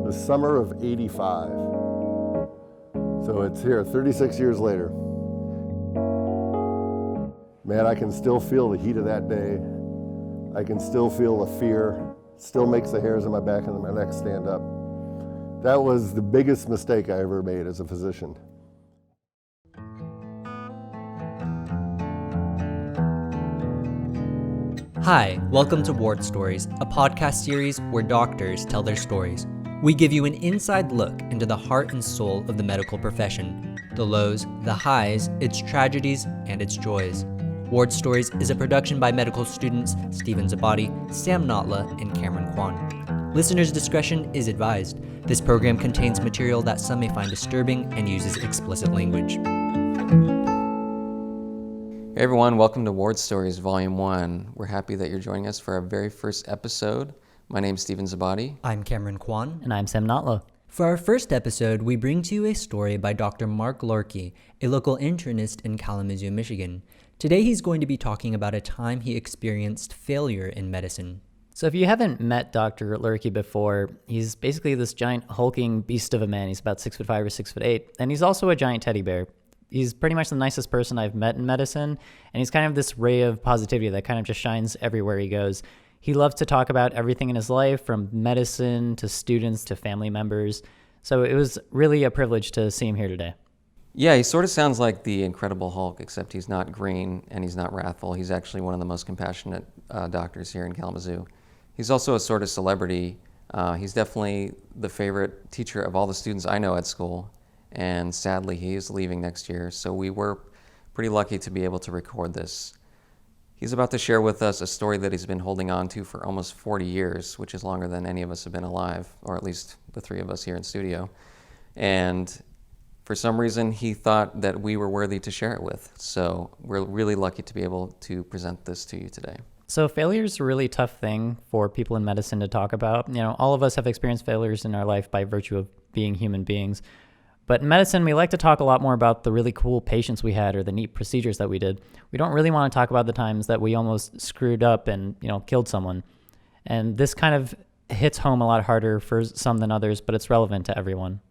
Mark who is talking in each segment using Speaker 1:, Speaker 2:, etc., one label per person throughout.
Speaker 1: the summer of '85. So it's here 36 years later. Man, I can still feel the heat of that day. I can still feel the fear. Still makes the hairs on my back and my neck stand up. That was the biggest mistake I ever made as a physician.
Speaker 2: Hi, welcome to Ward Stories, a podcast series where doctors tell their stories. We give you an inside look into the heart and soul of the medical profession, the lows, the highs, its tragedies, and its joys. Ward Stories is a production by medical students Stephen Szabadi, Sam Natla, and Cameron Quon. Listeners' discretion is advised. This program contains material that some may find disturbing and uses explicit language.
Speaker 3: Hey everyone, welcome to Ward Stories Volume 1. We're happy that you're joining us for our very first episode. My name's Stephen Szabadi.
Speaker 2: I'm Cameron Quon.
Speaker 4: And I'm Sam Natla.
Speaker 2: For our first episode, we bring to you a story by Dr. Mark Loehrke, a local internist in Kalamazoo, Michigan. Today he's going to be talking about a time he experienced failure in medicine.
Speaker 4: So if you haven't met Dr. Loehrke before, he's basically this giant hulking beast of a man. He's about 6'5" or 6'8", and he's also a giant teddy bear. He's pretty much the nicest person I've met in medicine, and he's kind of this ray of positivity that kind of just shines everywhere he goes. He loves to talk about everything in his life, from medicine to students to family members. So it was really a privilege to see him here today.
Speaker 3: Yeah, he sort of sounds like the Incredible Hulk, except he's not green and he's not wrathful. He's actually one of the most compassionate doctors here in Kalamazoo. He's also a sort of celebrity. He's definitely the favorite teacher of all the students I know at school. And sadly, he is leaving next year, so we were pretty lucky to be able to record this. He's about to share with us a story that he's been holding on to for almost 40 years, which is longer than any of us have been alive, or at least the three of us here in studio. And for some reason, he thought that we were worthy to share it with. So we're really lucky to be able to present this to you today.
Speaker 4: So failure is a really tough thing for people in medicine to talk about. You know, all of us have experienced failures in our life by virtue of being human beings. But in medicine, we like to talk a lot more about the really cool patients we had or the neat procedures that we did. We don't really want to talk about the times that we almost screwed up and, killed someone. And this kind of hits home a lot harder for some than others, but it's relevant to everyone.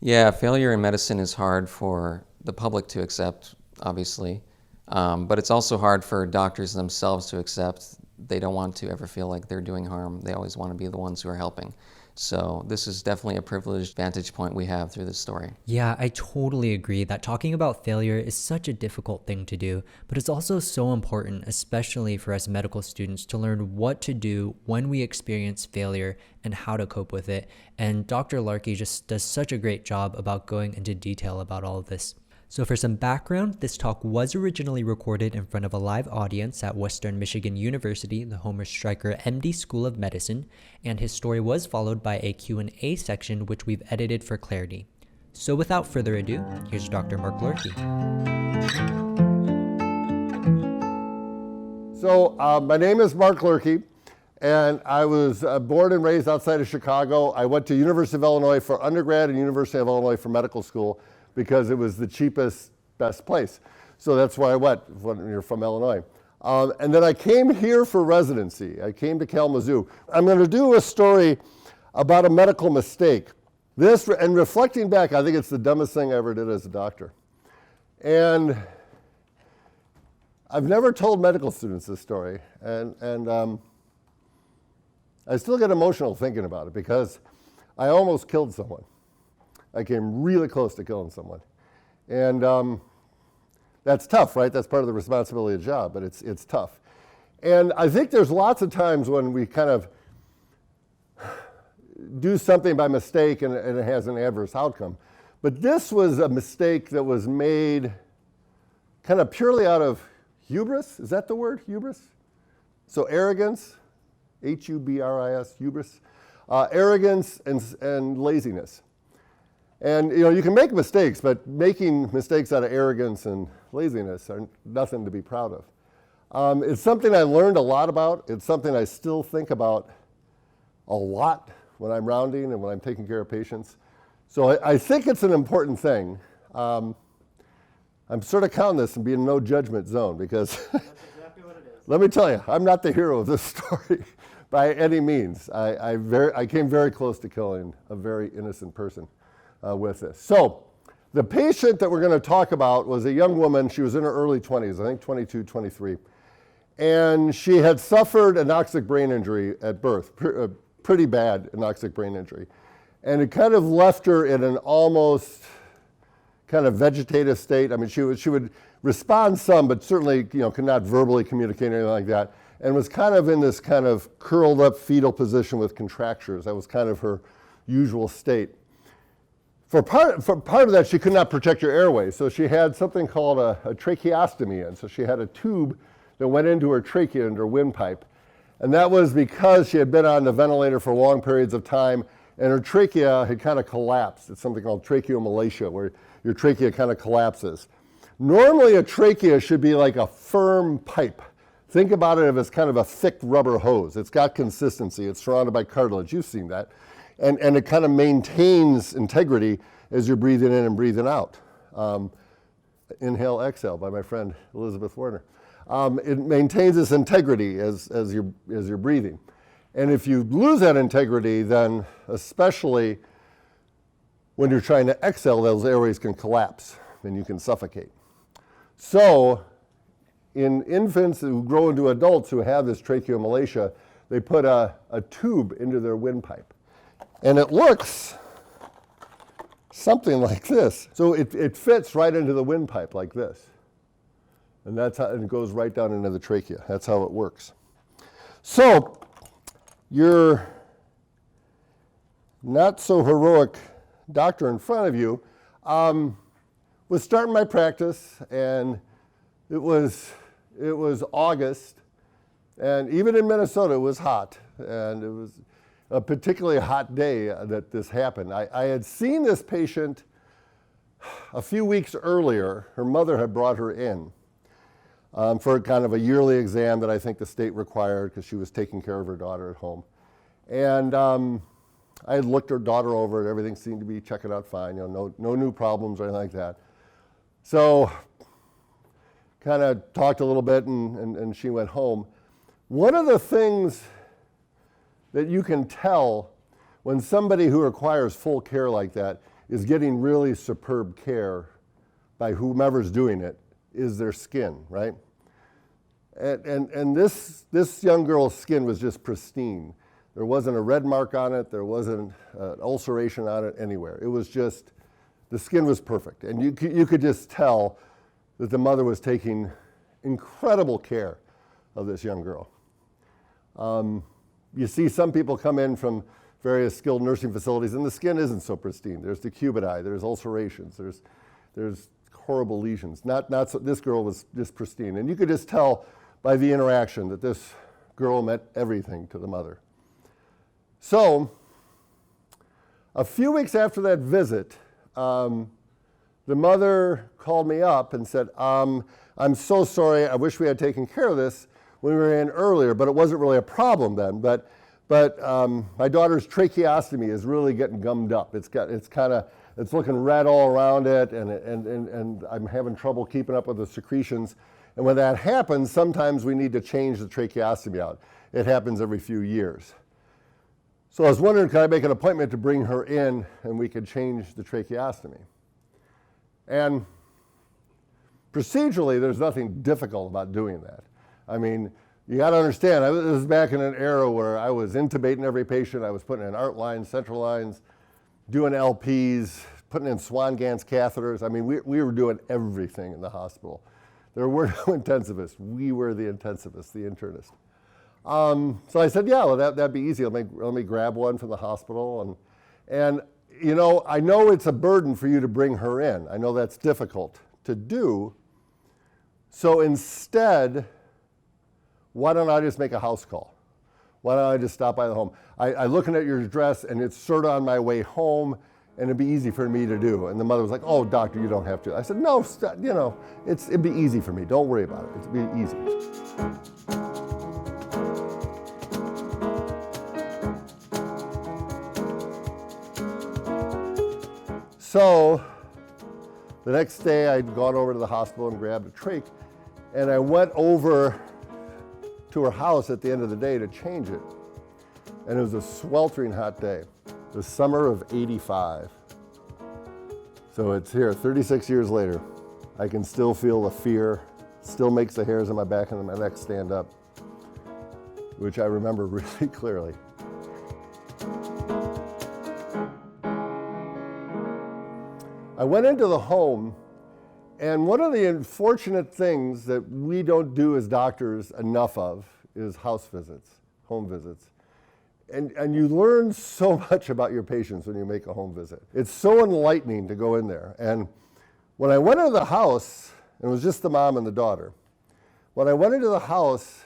Speaker 3: Yeah, failure in medicine is hard for the public to accept, obviously. But it's also hard for doctors themselves to accept. They don't want to ever feel like they're doing harm. They always want to be the ones who are helping. So this is definitely a privileged vantage point we have through this story.
Speaker 2: Yeah, I totally agree that talking about failure is such a difficult thing to do, but it's also so important, especially for us medical students, to learn what to do when we experience failure and how to cope with it. And Dr. Loehrke just does such a great job about going into detail about all of this. So for some background, this talk was originally recorded in front of a live audience at Western Michigan University, the Homer Stryker MD School of Medicine, and his story was followed by a Q&A section which we've edited for clarity. So without further ado, here's Dr. Mark Loehrke.
Speaker 1: So my name is Mark Loehrke, and I was born and raised outside of Chicago. I went to University of Illinois for undergrad and University of Illinois for medical school, because it was the cheapest, best place. So that's where I went when you're from Illinois. And then I came here for residency. I came to Kalamazoo. I'm going to do a story about a medical mistake. This, and reflecting back, I think it's the dumbest thing I ever did as a doctor. And I've never told medical students this story. And I still get emotional thinking about it because I almost killed someone. I came really close to killing someone. And that's tough, right? That's part of the responsibility of the job, but it's tough. And I think there's lots of times when we kind of do something by mistake and it has an adverse outcome. But this was a mistake that was made kind of purely out of hubris. Is that the word, hubris? So arrogance, H-U-B-R-I-S, hubris. Arrogance and laziness. And you can make mistakes, but making mistakes out of arrogance and laziness are nothing to be proud of. It's something I learned a lot about. It's something I still think about a lot when I'm rounding and when I'm taking care of patients. So I think it's an important thing. I'm sort of counting this and being in no judgment zone because
Speaker 4: That's exactly what it is.
Speaker 1: Let me tell you, I'm not the hero of this story. by any means. I came very close to killing a very innocent person with this. So the patient that we're going to talk about was a young woman. She was in her early 20s, I think 22, 23. And she had suffered anoxic brain injury at birth, pretty bad anoxic brain injury. And it kind of left her in an almost kind of vegetative state. I mean, she would respond some, but certainly, could not verbally communicate or anything like that, and was kind of in this kind of curled up fetal position with contractures. That was kind of her usual state. For part of that, she could not protect her airway, so she had something called a tracheostomy in. So she had a tube that went into her trachea, into her windpipe. And that was because she had been on the ventilator for long periods of time, and her trachea had kind of collapsed. It's something called tracheomalacia, where your trachea kind of collapses. Normally, a trachea should be like a firm pipe. Think about it as kind of a thick rubber hose. It's got consistency. It's surrounded by cartilage. You've seen that. And it kind of maintains integrity as you're breathing in and breathing out. Inhale, exhale by my friend Elizabeth Warner. It maintains its integrity as you're breathing. And if you lose that integrity, then especially when you're trying to exhale, those airways can collapse and you can suffocate. So in infants who grow into adults who have this tracheomalacia, they put a tube into their windpipe. And it looks something like this. So it fits right into the windpipe like this. And that's how it goes right down into the trachea. That's how it works. So your not so heroic doctor in front of you was starting my practice, and it was August, and even in Minnesota it was hot, and it was a particularly hot day that this happened. I had seen this patient a few weeks earlier. Her mother had brought her in for kind of a yearly exam that I think the state required because she was taking care of her daughter at home. And I had looked her daughter over and everything seemed to be checking out fine, no new problems or anything like that. So kind of talked a little bit and she went home. One of the things that you can tell when somebody who requires full care like that is getting really superb care by whomever's doing it is their skin, right? And this young girl's skin was just pristine. There wasn't a red mark on it. There wasn't an ulceration on it anywhere. It was just, the skin was perfect. And you could just tell that the mother was taking incredible care of this young girl. You see some people come in from various skilled nursing facilities and the skin isn't so pristine. There's decubiti, there's ulcerations, there's horrible lesions. Not so, this girl was just pristine. And you could just tell by the interaction that this girl meant everything to the mother. So a few weeks after that visit, the mother called me up and said, I'm so sorry, I wish we had taken care of this when we were in earlier, but it wasn't really a problem then. But my daughter's tracheostomy is really getting gummed up. It's looking red all around it, and I'm having trouble keeping up with the secretions. And when that happens, sometimes we need to change the tracheostomy out. It happens every few years. So I was wondering, could I make an appointment to bring her in and we could change the tracheostomy? And procedurally, there's nothing difficult about doing that. I mean, you got to understand, this is back in an era where I was intubating every patient. I was putting in art lines, central lines, doing LPs, putting in Swan-Ganz catheters. I mean, we were doing everything in the hospital. There were no intensivists. We were the intensivists, the internist. So I said, yeah, well, that'd be easy. Let me grab one from the hospital. And I know it's a burden for you to bring her in. I know that's difficult to do. So instead, why don't I just make a house call? Why don't I just stop by the home? I'm looking at your address, and it's sort of on my way home, and it'd be easy for me to do. And the mother was like, oh, doctor, you don't have to. I said, no, it'd be easy for me. Don't worry about it. It'd be easy. So the next day, I'd gone over to the hospital and grabbed a trach, and I went over to her house at the end of the day to change it. And it was a sweltering hot day, the summer of '85. So it's here, 36 years later. I can still feel the fear, still makes the hairs on my back and my neck stand up, which I remember really clearly. I went into the home, and one of the unfortunate things that we don't do as doctors enough of is house visits, home visits. And you learn so much about your patients when you make a home visit. It's so enlightening to go in there. And when I went into the house, and it was just the mom and the daughter, when I went into the house,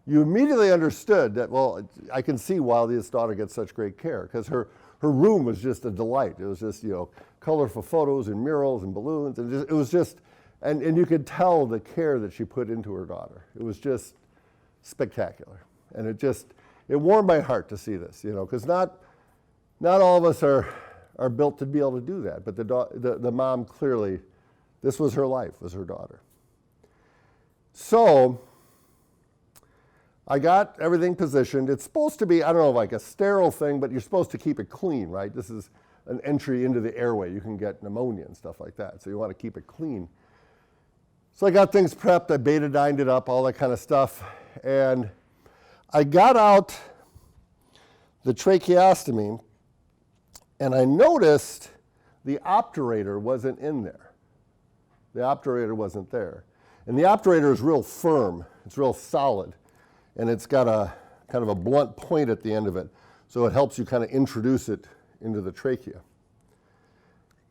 Speaker 1: you immediately understood that, well, I can see why this daughter gets such great care, because her room was just a delight. It was just, colorful photos and murals and balloons, and it was just, and you could tell the care that she put into her daughter. It was just spectacular. And it warmed my heart to see this, because not all of us are built to be able to do that. But the mom clearly, this was her life, was her daughter. So I got everything positioned. It's supposed to be, I don't know, like a sterile thing, but you're supposed to keep it clean, right? This is an entry into the airway. You can get pneumonia and stuff like that. So you want to keep it clean. So I got things prepped. I betadined it up, all that kind of stuff. And I got out the tracheostomy, and I noticed the obturator wasn't in there. The obturator wasn't there. And the obturator is real firm. It's real solid. And it's got a kind of a blunt point at the end of it. So it helps you kind of introduce it into the trachea.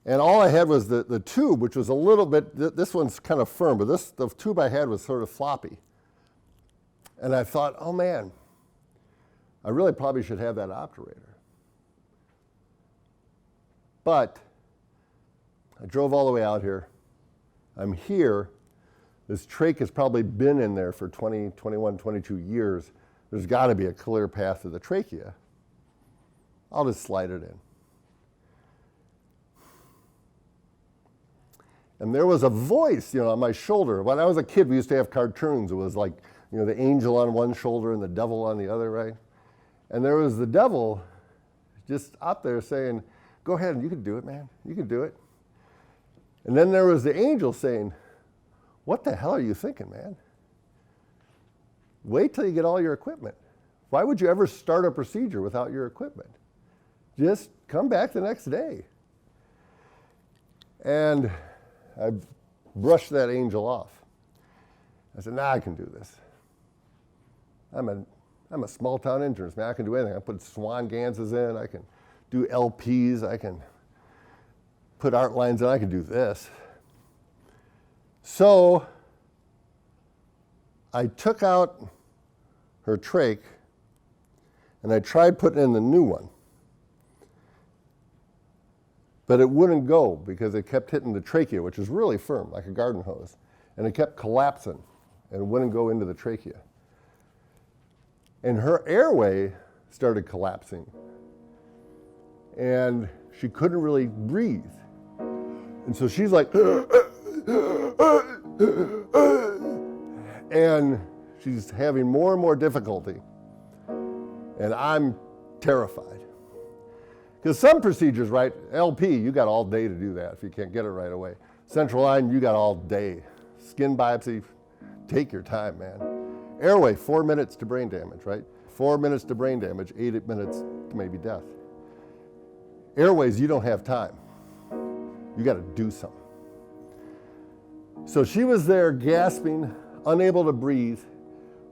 Speaker 1: And all I had was the tube, which was a little bit, this one's kind of firm, but the tube I had was sort of floppy. And I thought, oh man, I really probably should have that obturator. But I drove all the way out here. I'm here. This trach has probably been in there for 20, 21, 22 years. There's got to be a clear path to the trachea. I'll just slide it in. And there was a voice, on my shoulder. When I was a kid, we used to have cartoons. It was like, the angel on one shoulder and the devil on the other, right? And there was the devil just up there saying, go ahead, you can do it, man. You can do it. And then there was the angel saying, what the hell are you thinking, man? Wait till you get all your equipment. Why would you ever start a procedure without your equipment? Just come back the next day. And I brushed that angel off. I said, I can do this. I'm a small town internist, man. I can do anything. I put swan ganses in. I can do LPs. I can put art lines in. I can do this. So I took out her trach and I tried putting in the new one. But it wouldn't go because it kept hitting the trachea, which is really firm, like a garden hose. And it kept collapsing and it wouldn't go into the trachea. And her airway started collapsing. And she couldn't really breathe. And so she's like, and she's having more and more difficulty. And I'm terrified. Because some procedures, right, LP, you got all day to do that if you can't get it right away. Central line, you got all day. Skin biopsy, take your time, man. Airway, 4 minutes to brain damage, right? 4 minutes to brain damage, 8 minutes to maybe death. Airways, you don't have time. You got to do something. So she was there gasping, unable to breathe,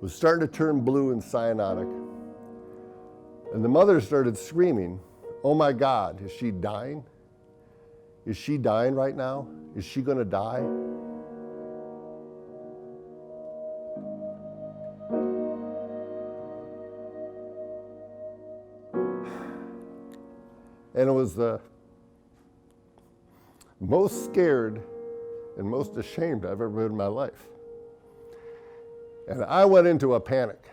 Speaker 1: was starting to turn blue and cyanotic. And the mother started screaming, oh my God, is she dying? Is she dying right now? Is she going to die? And it was the most scared and most ashamed I've ever been in my life. And I went into a panic.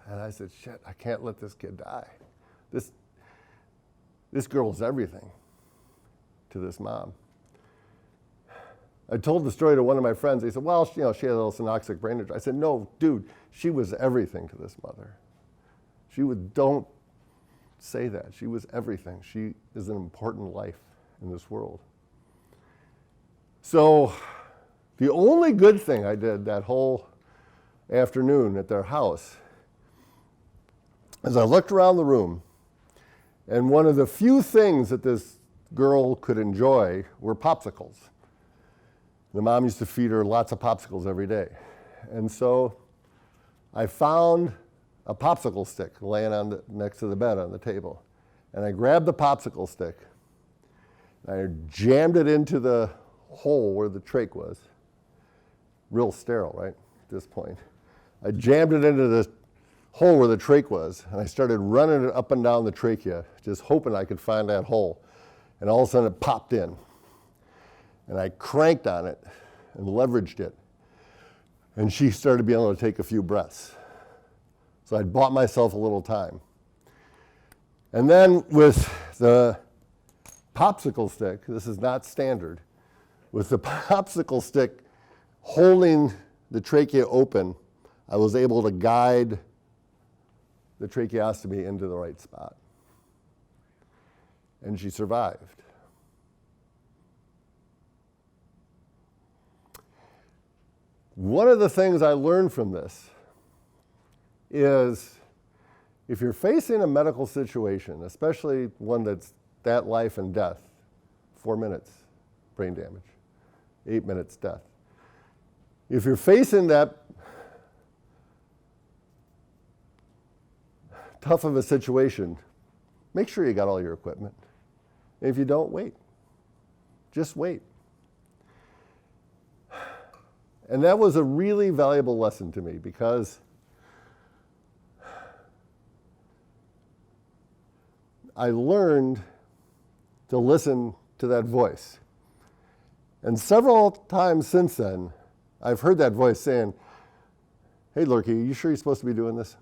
Speaker 1: And I said, shit, I can't let this kid die. This girl's everything to this mom. I told the story to one of my friends. He said, well, she had a little synoxic brain injury. I said, no, dude, she was everything to this mother. Don't say that. She was everything. She is an important life in this world. So the only good thing I did that whole afternoon at their house is I looked around the room, and one of the few things that this girl could enjoy were popsicles. The mom used to feed her lots of popsicles every day. And so I found a popsicle stick laying next to the bed on the table. And I grabbed the popsicle stick, and I jammed it into the hole where the trach was. Real sterile, right, at this point. I jammed it into the hole where the trach was, and I started running it up and down the trachea, just hoping I could find that hole. And all of a sudden it popped in. And I cranked on it and leveraged it. And she started being able to take a few breaths. So I'd bought myself a little time. And then with the popsicle stick, this is not standard, with the popsicle stick holding the trachea open, I was able to guide the tracheostomy into the right spot. And she survived. One of the things I learned from this is if you're facing a medical situation, especially one that's that life and death, 4 minutes brain damage, 8 minutes death. If you're facing that tough of a situation, make sure you got all your equipment. If you don't, wait. Just wait. And that was a really valuable lesson to me because I learned to listen to that voice. And several times since then, I've heard that voice saying, "Hey, Loehrke, are you sure you're supposed to be doing this?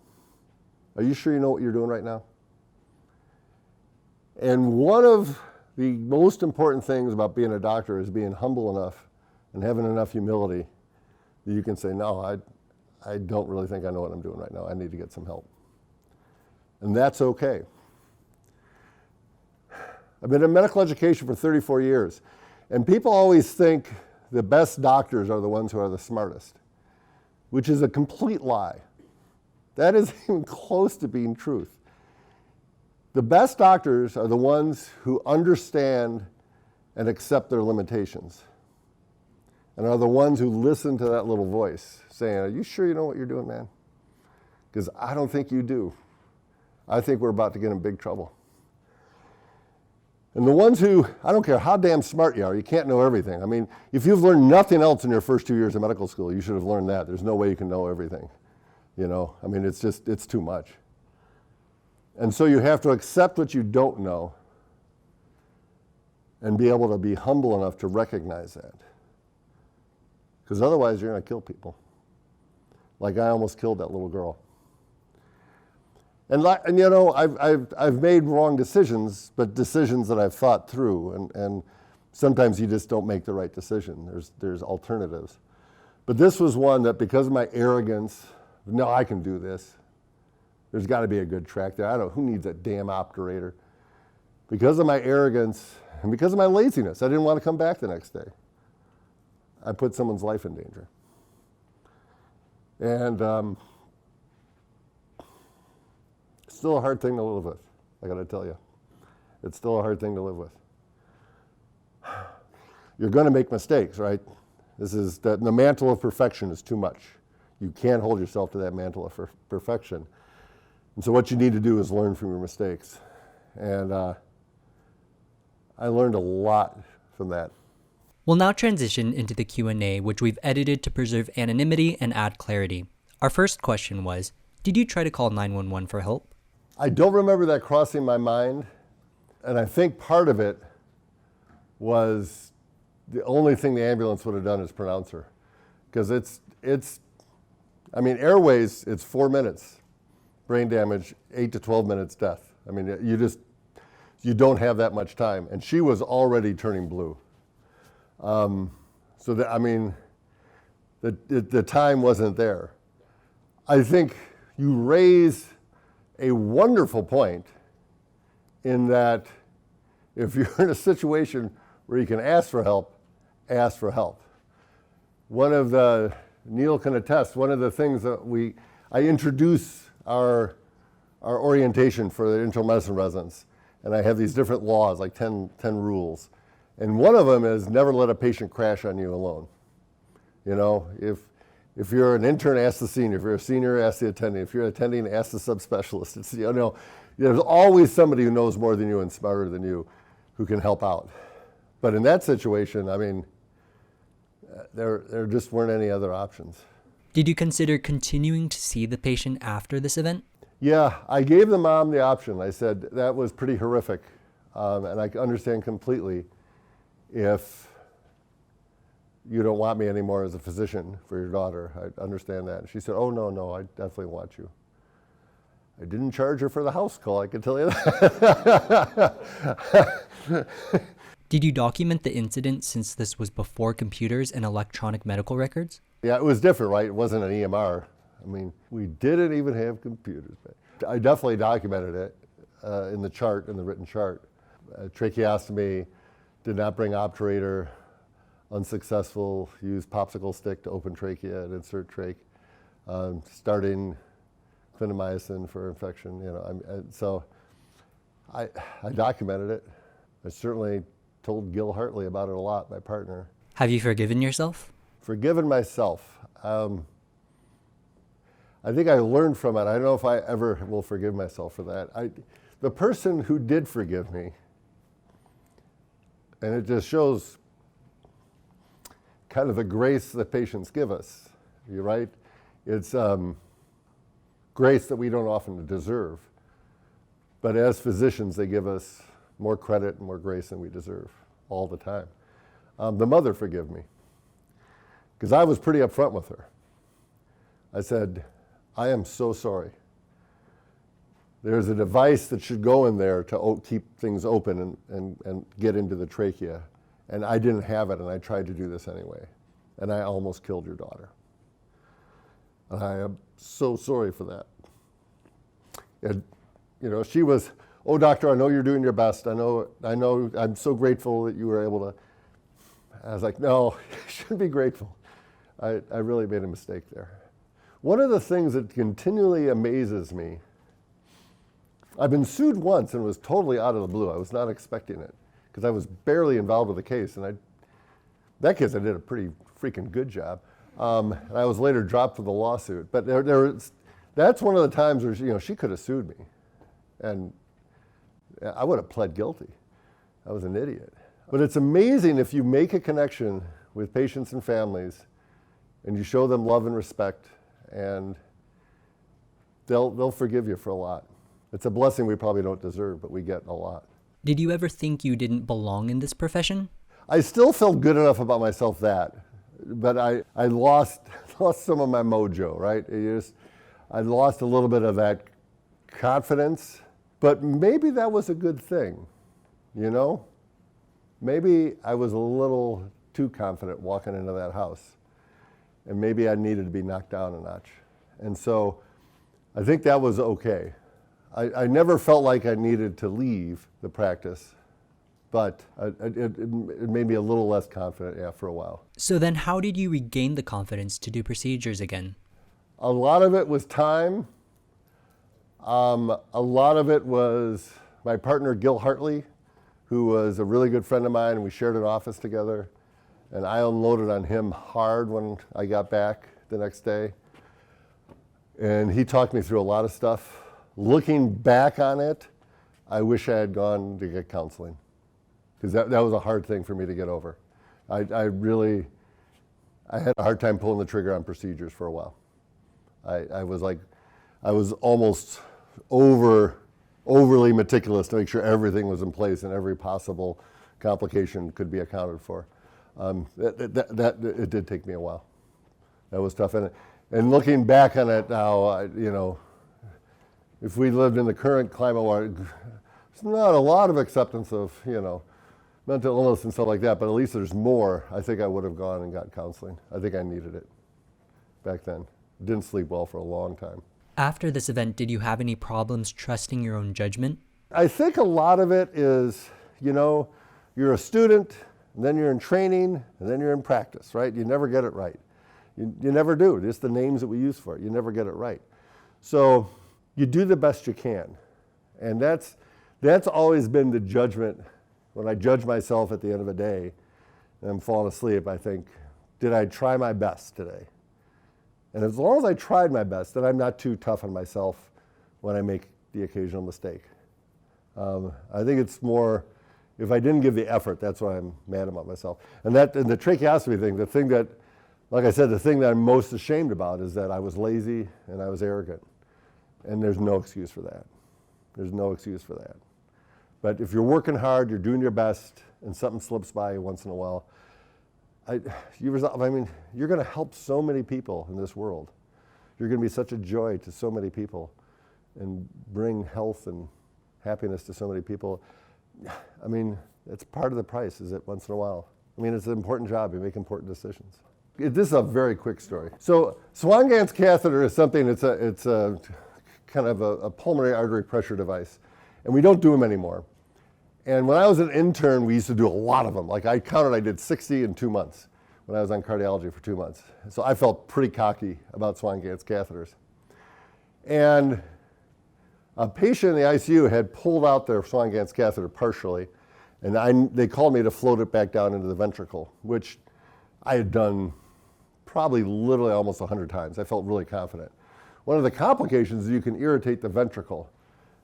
Speaker 1: Are you sure you know what you're doing right now?" And one of the most important things about being a doctor is being humble enough and having enough humility that you can say, "No, I don't really think I know what I'm doing right now. I need to get some help." And that's okay. I've been in medical education for 34 years, and people always think the best doctors are the ones who are the smartest, which is a complete lie. That isn't even close to being truth. The best doctors are the ones who understand and accept their limitations, and are the ones who listen to that little voice saying, "Are you sure you know what you're doing, man? Because I don't think you do. I think we're about to get in big trouble." And the ones who, I don't care how damn smart you are, you can't know everything. I mean, if you've learned nothing else in your first 2 years of medical school, you should have learned that. There's no way you can know everything. You know, I mean, it's too much. And so you have to accept what you don't know and be able to be humble enough to recognize that. Because otherwise you're going to kill people. Like I almost killed that little girl. And you know, I've made wrong decisions, but decisions that I've thought through, and sometimes you just don't make the right decision. There's alternatives. But this was one that because of my arrogance, no, I can do this. There's got to be a good track there. I don't know, who needs a damn operator? Because of my arrogance and because of my laziness, I didn't want to come back the next day. I put someone's life in danger. And it's still a hard thing to live with, I got to tell you. It's still a hard thing to live with. You're going to make mistakes, right? The mantle of perfection is too much. You can't hold yourself to that mantle of perfection. And so what you need to do is learn from your mistakes. And I learned a lot from that.
Speaker 2: We'll now transition into the Q&A, which we've edited to preserve anonymity and add clarity. Our first question was, did you try to call 911 for help?
Speaker 1: I don't remember that crossing my mind, and I think part of it was the only thing the ambulance would have done is pronounce her. Because I mean, airways, it's 4 minutes, brain damage, 8 to 12 minutes death. I mean, you don't have that much time, and she was already turning blue. So that, I mean, the time wasn't there. I think you raise a wonderful point in that if you're in a situation where you can ask for help, ask for help. Neil can attest, one of the things that I introduce our orientation for the internal medicine residents, and I have these different laws, like 10 rules. And one of them is never let a patient crash on you alone. You know, if you're an intern, ask the senior. If you're a senior, ask the attending. If you're attending, ask the subspecialist. It's, you know, there's always somebody who knows more than you and smarter than you who can help out. But in that situation, I mean, there just weren't any other options.
Speaker 2: Did you consider continuing to see the patient after this event?
Speaker 1: Yeah, I gave the mom the option. I said, that was pretty horrific, and I understand completely if you don't want me anymore as a physician for your daughter. I understand that. And she said, oh, no, I definitely want you. I didn't charge her for the house call, I can tell you that.
Speaker 2: Did you document the incident since this was before computers and electronic medical records?
Speaker 1: Yeah, it was different, right? It wasn't an EMR. I mean, we didn't even have computers. But I definitely documented it in the written chart. Tracheostomy, did not bring obturator, unsuccessful, used popsicle stick to open trachea and insert trach, starting clindamycin for infection, you know. So I documented it. I certainly told Gil Hartley about it a lot, my partner.
Speaker 2: Have you forgiven yourself?
Speaker 1: Forgiven myself. I think I learned from it. I don't know if I ever will forgive myself for that. The person who did forgive me, and it just shows kind of the grace that patients give us, you're right? It's grace that we don't often deserve. But as physicians, they give us more credit and more grace than we deserve all the time. The mother forgave me, because I was pretty upfront with her. I said, I am so sorry. There's a device that should go in there to keep things open and get into the trachea, and I didn't have it, and I tried to do this anyway, and I almost killed your daughter. And I am so sorry for that. And, you know, she was, oh, doctor, I know you're doing your best. I know, I'm so grateful that you were able to. I was like, no, you shouldn't be grateful. I really made a mistake there. One of the things that continually amazes me, I've been sued once and it was totally out of the blue. I was not expecting it because I was barely involved with the case. And that case, I did a pretty freaking good job. And I was later dropped for the lawsuit. But that's one of the times where, you know, she could have sued me. And I would have pled guilty. I was an idiot. But it's amazing if you make a connection with patients and families and you show them love and respect, and they'll forgive you for a lot. It's a blessing we probably don't deserve, but we get a lot.
Speaker 2: Did you ever think you didn't belong in this profession?
Speaker 1: I still felt good enough about myself but I lost some of my mojo, right? I lost a little bit of that confidence, but maybe that was a good thing, you know? Maybe I was a little too confident walking into that house, and maybe I needed to be knocked down a notch. And so I think that was okay. I never felt like I needed to leave the practice, but it made me a little less confident after a while.
Speaker 2: So then how did you regain the confidence to do procedures again?
Speaker 1: A lot of it was time. A lot of it was my partner, Gil Hartley, who was a really good friend of mine, and we shared an office together. And I unloaded on him hard when I got back the next day. And he talked me through a lot of stuff. Looking back on it, I wish I had gone to get counseling, because that was a hard thing for me to get over. I had a hard time pulling the trigger on procedures for a while. I was almost overly meticulous to make sure everything was in place and every possible complication could be accounted for. It did take me a while. That was tough. And looking back on it now, you know, if we lived in the current climate where there's not a lot of acceptance of, you know, mental illness and stuff like that, but at least there's more, I think I would have gone and got counseling. I think I needed it back then. Didn't sleep well for a long time.
Speaker 2: After this event, did you have any problems trusting your own judgment?
Speaker 1: I think a lot of it is, you're a student, and then you're in training, and then you're in practice, right? You never get it right. You never do. Just the names that we use for it. You never get it right. So you do the best you can. And that's always been the judgment. When I judge myself at the end of the day, and I'm falling asleep, I think, did I try my best today? And as long as I tried my best, then I'm not too tough on myself when I make the occasional mistake. I think it's more, if I didn't give the effort, that's why I'm mad about myself. And the tracheostomy thing, the thing that, like I said, the thing that I'm most ashamed about is that I was lazy and I was arrogant. And there's no excuse for that. There's no excuse for that. But if you're working hard, you're doing your best, and something slips by you once in a while, you're going to help so many people in this world. You're going to be such a joy to so many people and bring health and happiness to so many people. I mean, it's part of the price, is it, once in a while. I mean, it's an important job. You make important decisions. This is a very quick story. So Swan-Ganz catheter is something, it's a kind of a pulmonary artery pressure device. And we don't do them anymore. And when I was an intern, we used to do a lot of them. Like I counted, I did 60 in 2 months when I was on cardiology for 2 months. So I felt pretty cocky about Swan-Ganz catheters. And a patient in the ICU had pulled out their Swan-Ganz catheter partially, and they called me to float it back down into the ventricle, which I had done probably literally almost 100 times. I felt really confident. One of the complications is you can irritate the ventricle.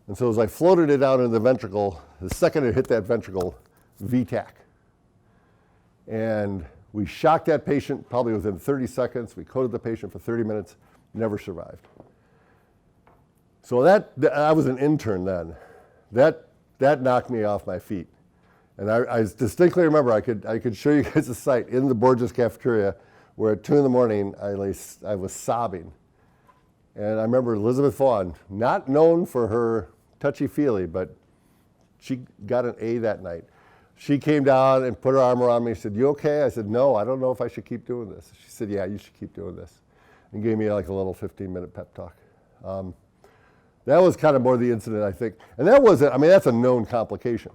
Speaker 1: And so as I floated it down into the ventricle, the second it hit that ventricle, VTAC. And we shocked that patient probably within 30 seconds. We coded the patient for 30 minutes, never survived. So I was an intern then. That knocked me off my feet. And I distinctly remember, I could show you guys a site in the Borges cafeteria where at 2 in the morning I was sobbing. And I remember Elizabeth Vaughn, not known for her touchy-feely, but she got an A that night. She came down and put her arm around me. She said, "You okay?" I said, "No, I don't know if I should keep doing this." She said, "Yeah, you should keep doing this." And gave me like a little 15-minute pep talk. That was kind of more the incident, I think. And that's a known complication.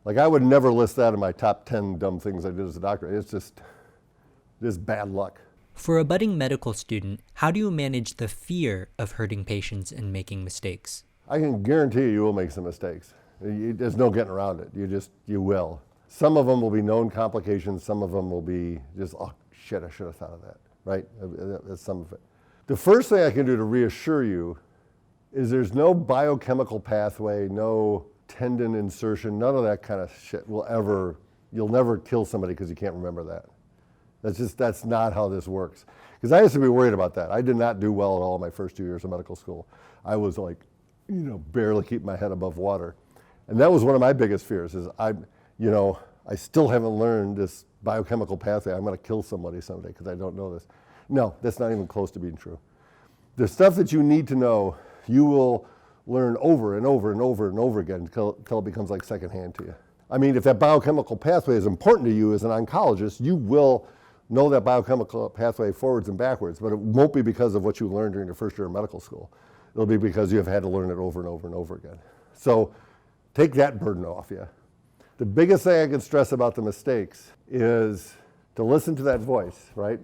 Speaker 1: Like I would never list that in my top 10 dumb things I did as a doctor. It's just bad luck.
Speaker 2: For a budding medical student, how do you manage the fear of hurting patients and making mistakes?
Speaker 1: I can guarantee you will make some mistakes. There's no getting around it. You will. Some of them will be known complications. Some of them will be just, oh, shit, I should have thought of that, right? That's some of it. The first thing I can do to reassure you is there's no biochemical pathway, no tendon insertion, none of that kind of shit you'll never kill somebody because you can't remember that. That's not how this works. Because I used to be worried about that. I did not do well at all my first 2 years of medical school. I was like, barely keep my head above water. And that was one of my biggest fears is I still haven't learned this biochemical pathway. I'm going to kill somebody someday because I don't know this. No, that's not even close to being true. The stuff that you need to know, you will learn over and over and over and over again until it becomes like secondhand to you. I mean, if that biochemical pathway is important to you as an oncologist, you will know that biochemical pathway forwards and backwards, but it won't be because of what you learned during your first year of medical school. It'll be because you have had to learn it over and over and over again. So take that burden off you. The biggest thing I can stress about the mistakes is to listen to that voice, right?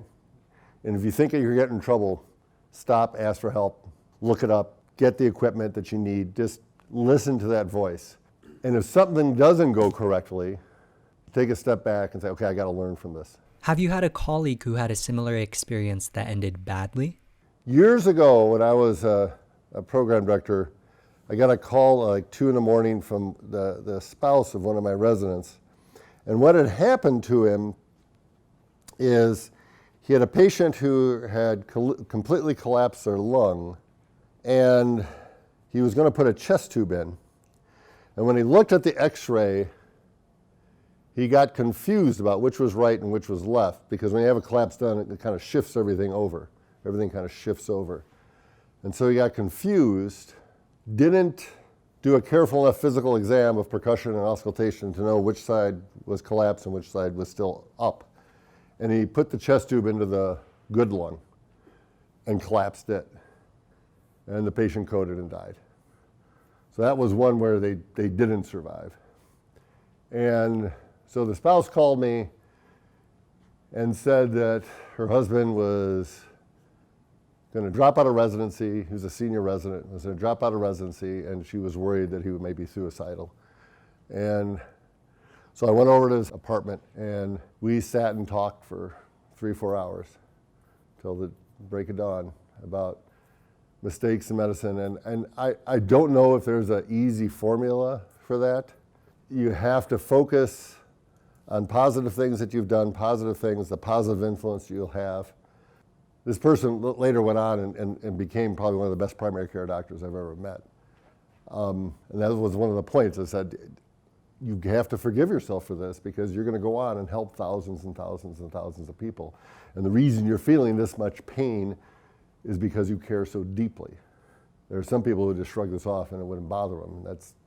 Speaker 1: And if you think that you're getting in trouble, stop, ask for help, look it up, get the equipment that you need, just listen to that voice. And if something doesn't go correctly, take a step back and say, okay, I got to learn from this.
Speaker 2: Have you had a colleague who had a similar experience that ended badly?
Speaker 1: Years ago, when I was a program director, I got a call like 2 in the morning from the spouse of one of my residents. And what had happened to him is he had a patient who had completely collapsed their lung, and he was going to put a chest tube in. And when he looked at the x-ray, he got confused about which was right and which was left, because when you have a collapse done, it kind of shifts everything over. Everything kind of shifts over. And so he got confused, didn't do a careful enough physical exam of percussion and auscultation to know which side was collapsed and which side was still up. And he put the chest tube into the good lung and collapsed it. and the patient coded and died. So that was one where they didn't survive. And so the spouse called me and said that her husband was going to drop out of residency. He was a senior resident, was going to drop out of residency, and she was worried that he may be suicidal. And so I went over to his apartment, and we sat and talked for 3-4 hours till the break of dawn about mistakes in medicine. And I don't know if there's an easy formula for that. You have to focus on positive things that you've done, positive things, the positive influence you'll have. This person later went on and became probably one of the best primary care doctors I've ever met. And that was one of the points. I said, you have to forgive yourself for this because you're going to go on and help thousands and thousands and thousands of people. And the reason you're feeling this much pain is because you care so deeply. There are some people who just shrug this off and it wouldn't bother them.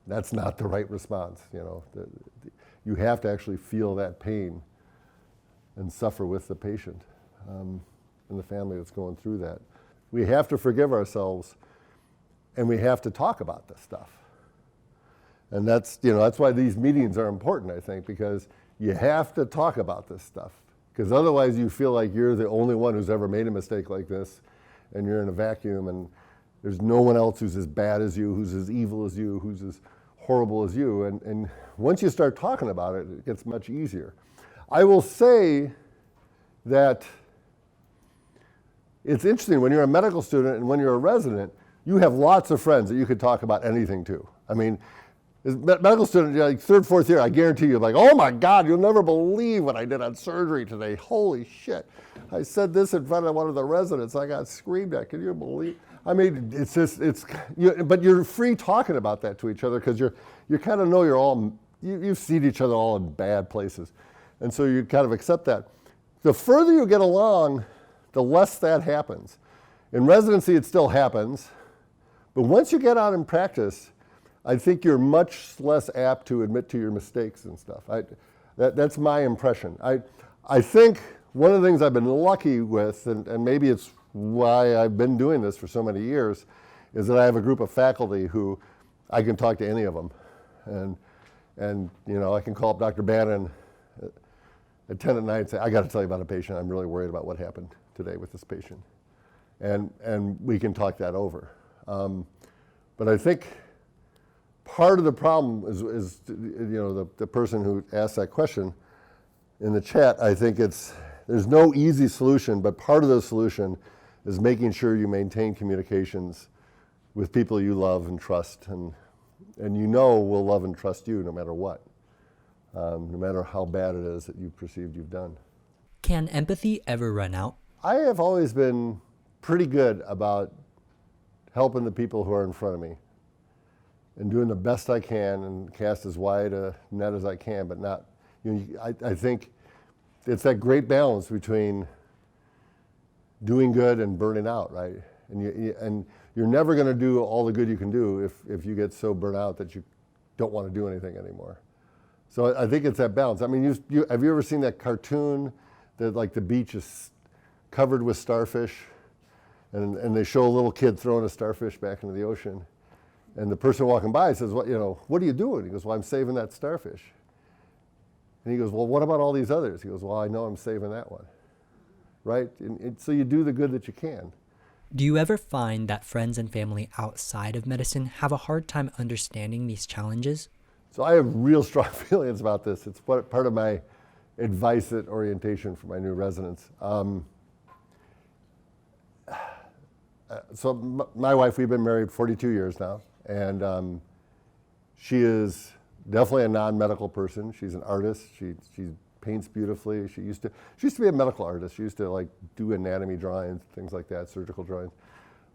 Speaker 1: That's not the right response. You know, you have to actually feel that pain and suffer with the patient and the family that's going through that. We have to forgive ourselves, and we have to talk about this stuff. And that's why these meetings are important, I think, because you have to talk about this stuff. Because otherwise you feel like you're the only one who's ever made a mistake like this, and you're in a vacuum, and there's no one else who's as bad as you, who's as evil as you, who's as horrible as you. And once you start talking about it, it gets much easier. I will say that it's interesting, when you're a medical student and when you're a resident, you have lots of friends that you could talk about anything to. I mean, as medical student, like 3rd, 4th year, I guarantee you, like, oh my God, you'll never believe what I did on surgery today. Holy shit. I said this in front of one of the residents. I got screamed at. Can you believe? I mean, but you're free talking about that to each other because you kind of know you've seen each other all in bad places. And so you kind of accept that. The further you get along, the less that happens. In residency, it still happens. But once you get out in practice, I think you're much less apt to admit to your mistakes and stuff. That's my impression. I think one of the things I've been lucky with, and maybe it's why I've been doing this for so many years, is that I have a group of faculty who I can talk to any of them. And I can call up Dr. Bannon at 10 at night and say, I got to tell you about a patient. I'm really worried about what happened today with this patient. And we can talk that over. But I think part of the problem is the person who asked that question in the chat. I think there's no easy solution, but part of the solution is making sure you maintain communications with people you love and trust, and will love and trust you no matter what, no matter how bad it is that you've perceived you've done.
Speaker 2: Can empathy ever run out?
Speaker 1: I have always been pretty good about helping the people who are in front of me and doing the best I can and cast as wide a net as I can, but not, I think it's that great balance between doing good and burning out, right? And you're never going to do all the good you can do if you get so burnt out that you don't want to do anything anymore. So I think it's that balance. I mean, have you ever seen that cartoon that like the beach is covered with starfish, and they show a little kid throwing a starfish back into the ocean, and the person walking by says, what are you doing? He goes, well, I'm saving that starfish. And he goes, well, what about all these others? He goes, well, I know I'm saving that one, right? And so you do the good that you can.
Speaker 2: Do you ever find that friends and family outside of medicine have a hard time understanding these challenges?
Speaker 1: So I have real strong feelings about this. It's part of my advice at orientation for my new residents. So my wife, we've been married 42 years now, and she is definitely a non-medical person. She's an artist. She paints beautifully. She used to be a medical artist. She used to like do anatomy drawings, things like that, surgical drawings.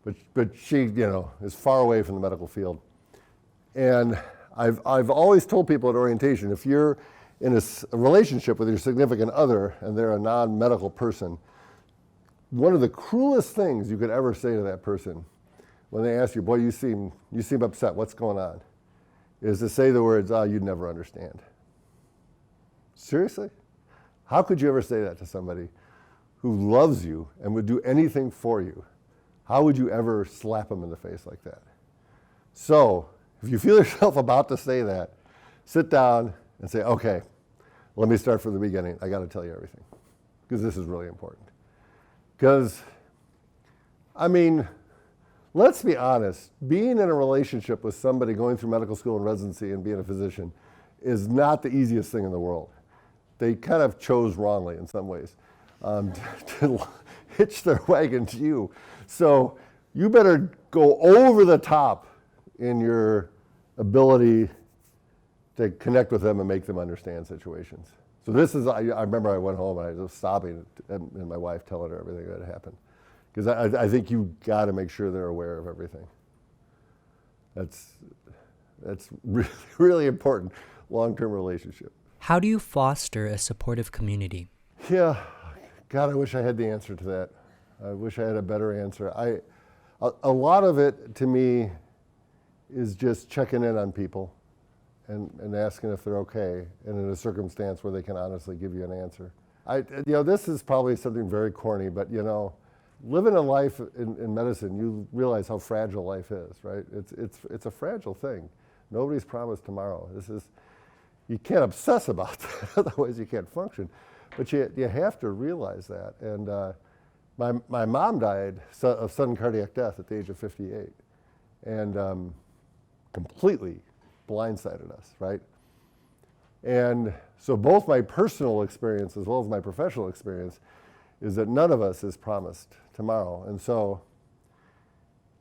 Speaker 1: But she, is far away from the medical field. And I've always told people at orientation, if you're in a relationship with your significant other and they're a non-medical person, one of the cruelest things you could ever say to that person when they ask you, boy, you seem upset, what's going on, is to say the words, you'd never understand. Seriously? How could you ever say that to somebody who loves you and would do anything for you? How would you ever slap them in the face like that? So if you feel yourself about to say that, sit down and say, okay, let me start from the beginning. I got to tell you everything, because this is really important. Because, I mean, let's be honest, being in a relationship with somebody going through medical school and residency and being a physician is not the easiest thing in the world. They kind of chose wrongly in some ways to hitch their wagon to you. So you better go over the top in your ability to connect with them and make them understand situations. So this is, I remember I went home and I was sobbing, and my wife telling her everything that had happened. Because I think you got to make sure they're aware of everything. That's really, really important, long-term relationship.
Speaker 2: How do you foster a supportive community?
Speaker 1: Yeah, God, I wish I had the answer to that. I wish I had a better answer. A lot of it, to me, is just checking in on people and asking if they're okay, and in a circumstance where they can honestly give you an answer. This is probably something very corny, but living a life in medicine, you realize how fragile life is, right? It's a fragile thing. Nobody's promised tomorrow. You can't obsess about that, otherwise you can't function. But you have to realize that. And my mom died of sudden cardiac death at the age of 58, and completely blindsided us, right? And so both my personal experience as well as my professional experience is that none of us is promised tomorrow. And so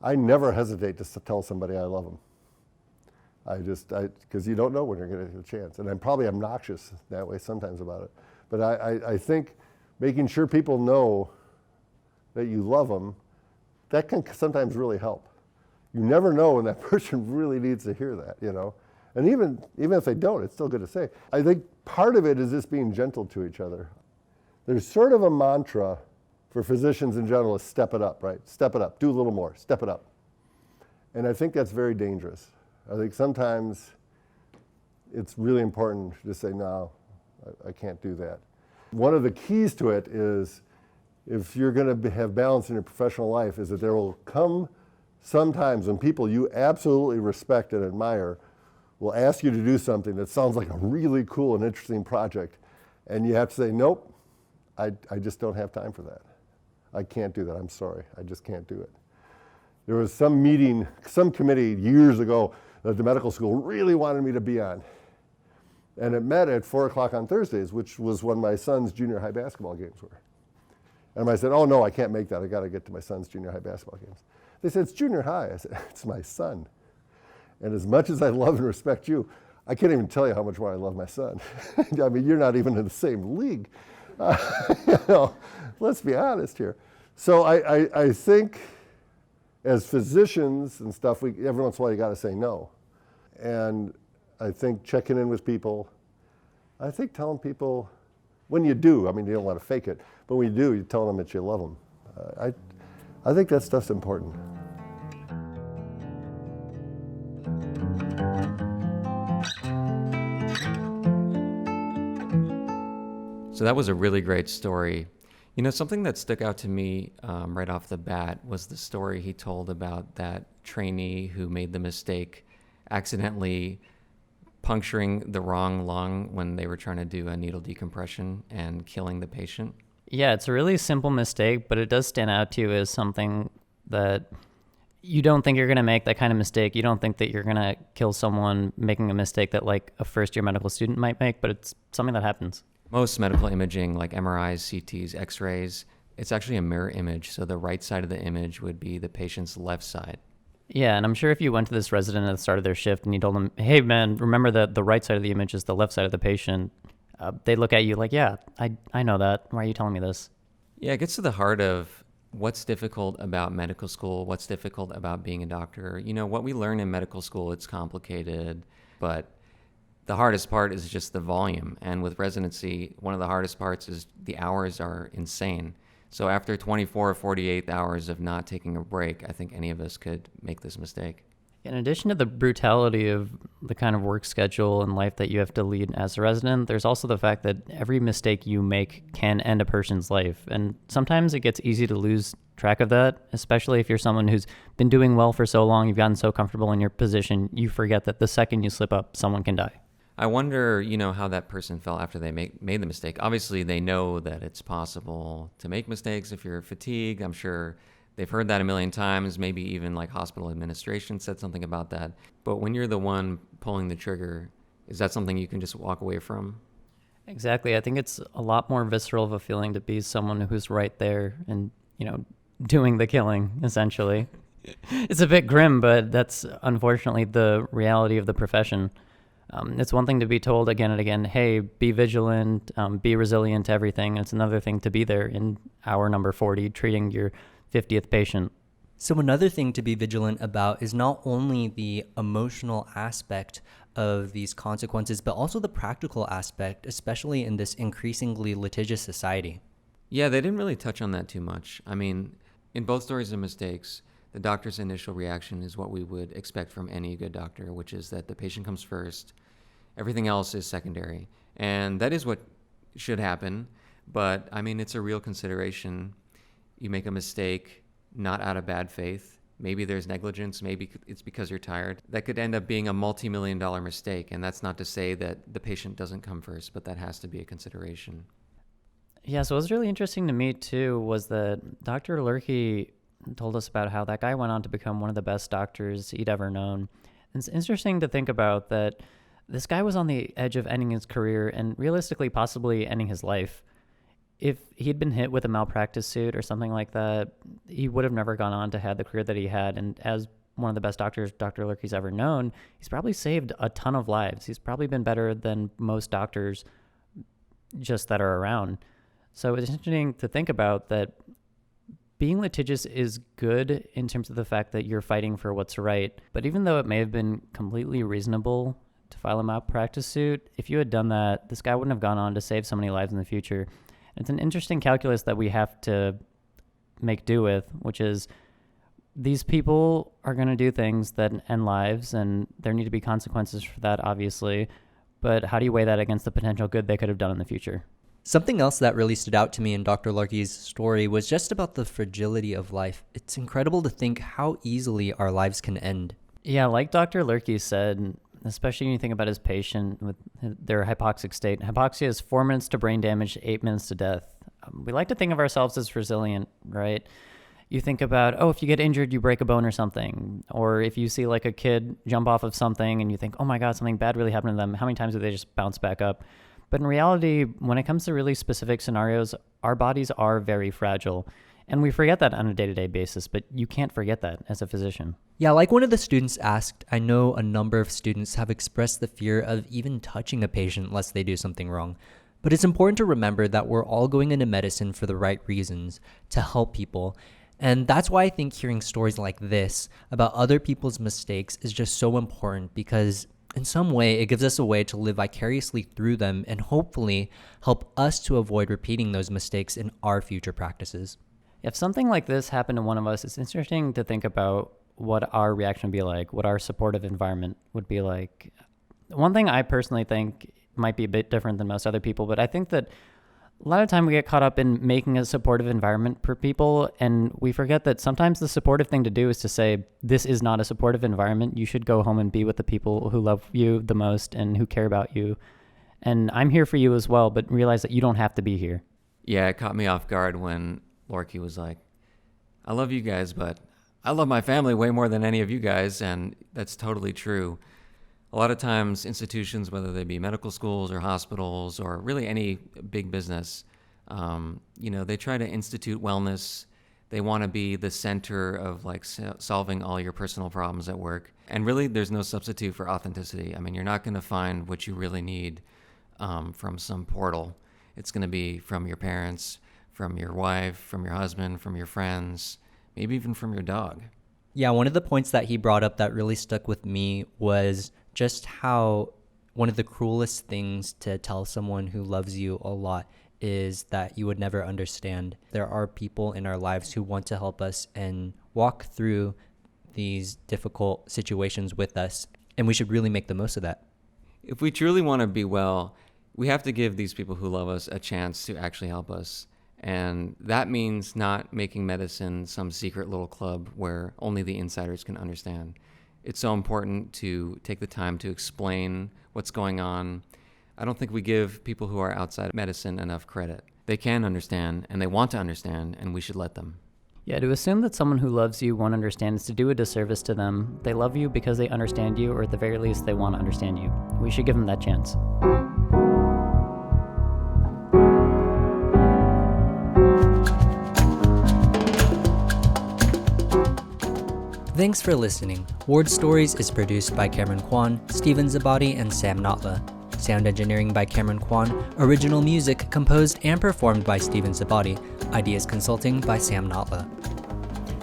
Speaker 1: I never hesitate to tell somebody I love them. Because you don't know when you're going to get a chance. And I'm probably obnoxious that way sometimes about it. But I think making sure people know that you love them, that can sometimes really help. You never know when that person really needs to hear that, And even if they don't, it's still good to say. I think part of it is just being gentle to each other. There's sort of a mantra for physicians in general is step it up, right? Step it up, do a little more, step it up. And I think that's very dangerous. I think sometimes it's really important to say, no, I can't do that. One of the keys to it is, if you're going to have balance in your professional life, is that there will come sometimes when people you absolutely respect and admire will ask you to do something that sounds like a really cool and interesting project, and you have to say, nope, I just don't have time for that. I can't do that. I'm sorry. I just can't do it. There was some meeting, some committee years ago that the medical school really wanted me to be on. And it met at 4 o'clock on Thursdays, which was when my son's junior high basketball games were. And I said, oh no, I can't make that. I got to get to my son's junior high basketball games. They said, it's junior high. I said, it's my son. And as much as I love and respect you, I can't even tell you how much more I love my son. I mean, you're not even in the same league. Let's be honest here. So I think as physicians and stuff, every once in a while you got to say no. And I think checking in with people, I think telling people, when you do, I mean, you don't want to fake it, but when you do, you tell them that you love them. I think that stuff's important.
Speaker 3: So that was a really great story. Something that stuck out to me right off the bat was the story he told about that trainee who made the mistake accidentally puncturing the wrong lung when they were trying to do a needle decompression and killing the patient.
Speaker 4: Yeah, it's a really simple mistake, but it does stand out to you as something that you don't think you're going to make that kind of mistake. You don't think that you're going to kill someone making a mistake that like a first-year medical student might make, but it's something that happens.
Speaker 3: Most medical imaging, like MRIs, CTs, X-rays, it's actually a mirror image. So the right side of the image would be the patient's left side.
Speaker 4: Yeah, and I'm sure if you went to this resident at the start of their shift and you told them, hey, man, remember that the right side of the image is the left side of the patient, they'd look at you like, yeah, I know that. Why are you telling me this?
Speaker 3: Yeah, it gets to the heart of what's difficult about medical school, what's difficult about being a doctor. What we learn in medical school, it's complicated, but the hardest part is just the volume. And with residency, one of the hardest parts is the hours are insane. So after 24 or 48 hours of not taking a break, I think any of us could make this mistake.
Speaker 4: In addition to the brutality of the kind of work schedule and life that you have to lead as a resident, there's also the fact that every mistake you make can end a person's life. And sometimes it gets easy to lose track of that, especially if you're someone who's been doing well for so long, you've gotten so comfortable in your position, you forget that the second you slip up, someone can die.
Speaker 3: I wonder, how that person felt after they made the mistake. Obviously, they know that it's possible to make mistakes if you're fatigued. I'm sure they've heard that a million times. Maybe even like hospital administration said something about that. But when you're the one pulling the trigger, is that something you can just walk away from?
Speaker 4: Exactly. I think it's a lot more visceral of a feeling to be someone who's right there and, doing the killing, essentially. It's a bit grim, but that's unfortunately the reality of the profession. It's one thing to be told again and again, hey, be vigilant, be resilient to everything. It's another thing to be there in hour number 40, treating your 50th patient.
Speaker 2: So another thing to be vigilant about is not only the emotional aspect of these consequences, but also the practical aspect, especially in this increasingly litigious society.
Speaker 3: Yeah, they didn't really touch on that too much. I mean, in both stories of mistakes, the doctor's initial reaction is what we would expect from any good doctor, which is that the patient comes first. Everything else is secondary. And that is what should happen. But, it's a real consideration. You make a mistake, not out of bad faith. Maybe there's negligence. Maybe it's because you're tired. That could end up being a multi-million-dollar mistake. And that's not to say that the patient doesn't come first, but that has to be a consideration.
Speaker 4: Yeah, so what was really interesting to me, too, was that Dr. Loehrke told us about how that guy went on to become one of the best doctors he'd ever known. And it's interesting to think about that this guy was on the edge of ending his career and realistically possibly ending his life. If he'd been hit with a malpractice suit or something like that, he would have never gone on to have the career that he had. And as one of the best doctors Dr. Loehrke's ever known, he's probably saved a ton of lives. He's probably been better than most doctors just that are around. So it's interesting to think about that being litigious is good in terms of the fact that you're fighting for what's right. But even though it may have been completely reasonable to file a malpractice suit, if you had done that, this guy wouldn't have gone on to save so many lives in the future. It's an interesting calculus that we have to make do with, which is these people are going to do things that end lives, and there need to be consequences for that, obviously. But how do you weigh that against the potential good they could have done in the future?
Speaker 2: Something else that really stood out to me in Dr. Loehrke's story was just about the fragility of life. It's incredible to think how easily our lives can end.
Speaker 4: Yeah, like Dr. Loehrke said, especially when you think about his patient with their hypoxic state. Hypoxia is 4 minutes to brain damage, 8 minutes to death. We like to think of ourselves as resilient, right? You think about, if you get injured, you break a bone or something. Or if you see like a kid jump off of something and you think, oh my God, something bad really happened to them. How many times do they just bounce back up? But in reality, when it comes to really specific scenarios, our bodies are very fragile. And we forget that on a day-to-day basis, but you can't forget that as a physician.
Speaker 2: Yeah, like one of the students asked, I know a number of students have expressed the fear of even touching a patient lest they do something wrong. But it's important to remember that we're all going into medicine for the right reasons, to help people. And that's why I think hearing stories like this about other people's mistakes is just so important, because in some way, it gives us a way to live vicariously through them and hopefully help us to avoid repeating those mistakes in our future practices.
Speaker 4: If something like this happened to one of us, it's interesting to think about what our reaction would be like, what our supportive environment would be like. One thing I personally think might be a bit different than most other people, but I think that a lot of time we get caught up in making a supportive environment for people, and we forget that sometimes the supportive thing to do is to say, this is not a supportive environment. You should go home and be with the people who love you the most and who care about you. And I'm here for you as well, but realize that you don't have to be here.
Speaker 3: Yeah, it caught me off guard when Loehrke was like, I love you guys, but I love my family way more than any of you guys, and that's totally true. A lot of times institutions, whether they be medical schools or hospitals or really any big business, they try to institute wellness. They want to be the center of solving all your personal problems at work. And really, there's no substitute for authenticity. I mean, you're not going to find what you really need from some portal. It's going to be from your parents, from your wife, from your husband, from your friends, maybe even from your dog.
Speaker 2: Yeah, one of the points that he brought up that really stuck with me was just how one of the cruelest things to tell someone who loves you a lot is that you would never understand. There are people in our lives who want to help us and walk through these difficult situations with us. and we should really make the most of that.
Speaker 3: If we truly want to be well, we have to give these people who love us a chance to actually help us. And that means not making medicine some secret little club where only the insiders can understand. It's so important to take the time to explain what's going on. I don't think we give people who are outside medicine enough credit. They can understand, and they want to understand, and we should let them.
Speaker 4: Yeah, to assume that someone who loves you won't understand is to do a disservice to them. They love you because they understand you, or at the very least, they want to understand you. We should give them that chance.
Speaker 2: Thanks for listening. Ward Stories is produced by Cameron Quon, Stephen Szabadi, and Sam Natla. Sound engineering by Cameron Quon, original music composed and performed by Stephen Szabadi, ideas consulting by Sam Natla.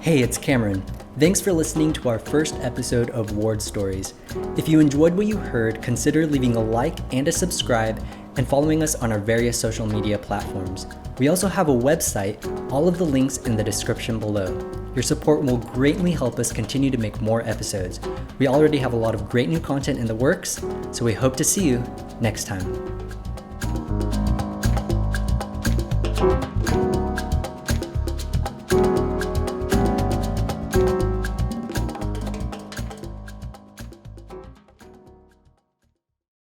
Speaker 2: Hey, it's Cameron. Thanks for listening to our first episode of Ward Stories. If you enjoyed what you heard, consider leaving a like and a subscribe and following us on our various social media platforms. We also have a website, all of the links in the description below. Your support will greatly help us continue to make more episodes. We already have a lot of great new content in the works, so we hope to see you next time.